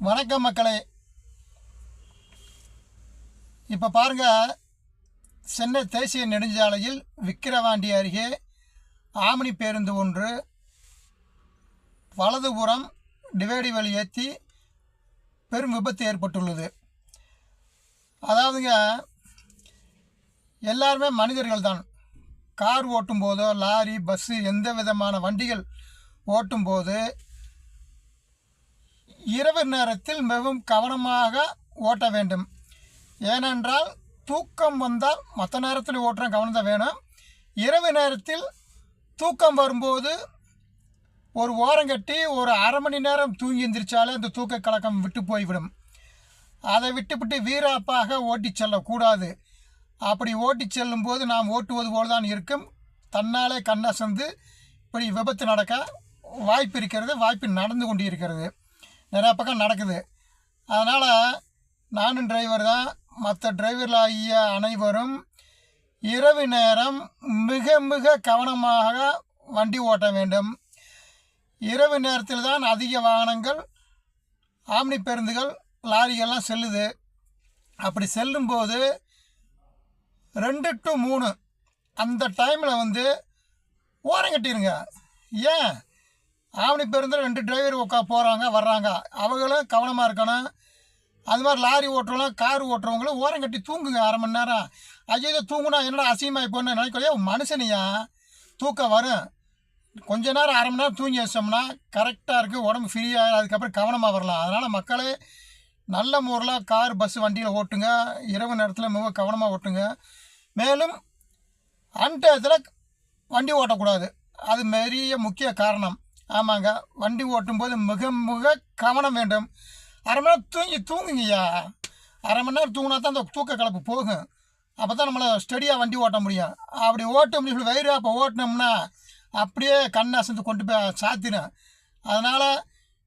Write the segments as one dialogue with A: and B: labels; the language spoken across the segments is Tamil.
A: வணக்கம் மக்களே. இப்போ பாருங்கள், சென்னை தேசிய நெடுஞ்சாலையில் விக்கிரவாண்டி அருகே ஆம்னி பேருந்து ஒன்று வலதுபுறம் டிவைடி வழி ஏற்றி பெரும் விபத்து ஏற்பட்டுள்ளது. அதாவதுங்க, எல்லாருமே மனிதர்கள் தான். கார் ஓட்டும் போதோ லாரி பஸ்ஸு எந்த விதமான வண்டிகள் ஓட்டும்போது இரவு நேரத்தில் மிகவும் கவனமாக ஓட்ட வேண்டும். ஏனென்றால் தூக்கம் வந்தால் மற்ற நேரத்தில் ஓட்டுற கவனம் தான் வேணும். இரவு நேரத்தில் தூக்கம் வரும்போது ஒரு ஓரம் கட்டி ஒரு அரை மணி நேரம் தூங்கி எந்திரிச்சாலே அந்த தூக்க கலக்கம் விட்டு போய்விடும். அதை விட்டுவிட்டு வீராப்பாக ஓட்டி செல்லக்கூடாது. அப்படி ஓட்டி செல்லும்போது நாம் ஓட்டுவது போல் தான் இருக்கும். தன்னாலே கண்ணசந்து இப்படி விபத்து நடக்க வாய்ப்பு இருக்கிறது. வாய்ப்பு நடந்து கொண்டு இருக்கிறது, நிறையா பக்கம் நடக்குது. அதனால் நானும் டிரைவர் தான், மற்ற டிரைவர்கள் ஆகிய அனைவரும் இரவு நேரம் மிக மிக கவனமாக வண்டி ஓட்ட வேண்டும். இரவு நேரத்தில் தான் அதிக வாகனங்கள், ஆம்னி பேருந்துகள், லாரிகள்லாம் செல்லுது. அப்படி செல்லும்போது 2 to 3 அந்த டைமில் ஓரம் கட்டிடுங்க. ஏன் ஆம்னி பேருந்தில் 2 டிரைவர் போகிறாங்க வர்றாங்க, அவங்களும் கவனமாக இருக்கணும். அது மாதிரி லாரி ஓட்டுறவங்களும் கார் ஓட்டுறவங்களும் ஓரம் கட்டி தூங்குங்க அரை மணி நேரம். ஐயோ தூங்குனா என்னடா அசிங்கமாகி போன்னு நினைக்கலையே, மனுஷனையா தூக்கம் வரும். கொஞ்ச நேரம் அரை மணி நேரம் தூங்கி வச்சோம்னா கரெக்டாக இருக்குது, உடம்பு ஃப்ரீயாக, அதுக்கப்புறம் கவனமாக வரலாம். அதனால் மக்களே, நல்ல முறையில் கார் பஸ் வண்டியில் ஓட்டுங்க. இரவு நேரத்தில் மிக கவனமாக ஓட்டுங்க. மேலும் அன்டயத்தில் வண்டி ஓட்டக்கூடாது, அது பெரிய முக்கிய காரணம். ஆமாங்க, வண்டி ஓட்டும்போது மிக மிக கவனம் வேண்டும். அரை மணி நேரம் தூங்குங்கய்யா. அரை மணி நேரம் தூங்கினா தான் அந்த தூக்க கலப்பு போகும். அப்போ தான் நம்மளை ஸ்டெடியாக வண்டி ஓட்ட முடியும். அப்படி ஓட்ட முடியும் வயிறு அப்போ ஓட்டினோம்னா அப்படியே கண் அசந்து கொண்டு போய் சாத்திடும். அதனால்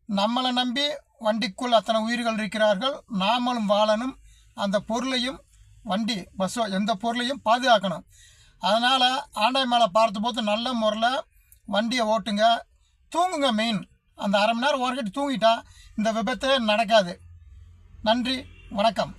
A: நம்மளை நம்பி வண்டிக்குள் அத்தனை உயிர்கள் இருக்கிறார்கள். நாமளும் வாழணும். அந்த பொருளையும், வண்டி பஸ்ஸோ எந்த பொருளையும் பாதுகாக்கணும். அதனால் ஆண்டை மேலே பார்த்து நல்ல முறையில் வண்டியை ஓட்டுங்க. தூங்குங்க. மெயின் அந்த அரை மணி நேரம் ஓரங்கட்டி தூங்கிட்டா இந்த விபத்தே நடக்காது. நன்றி, வணக்கம்.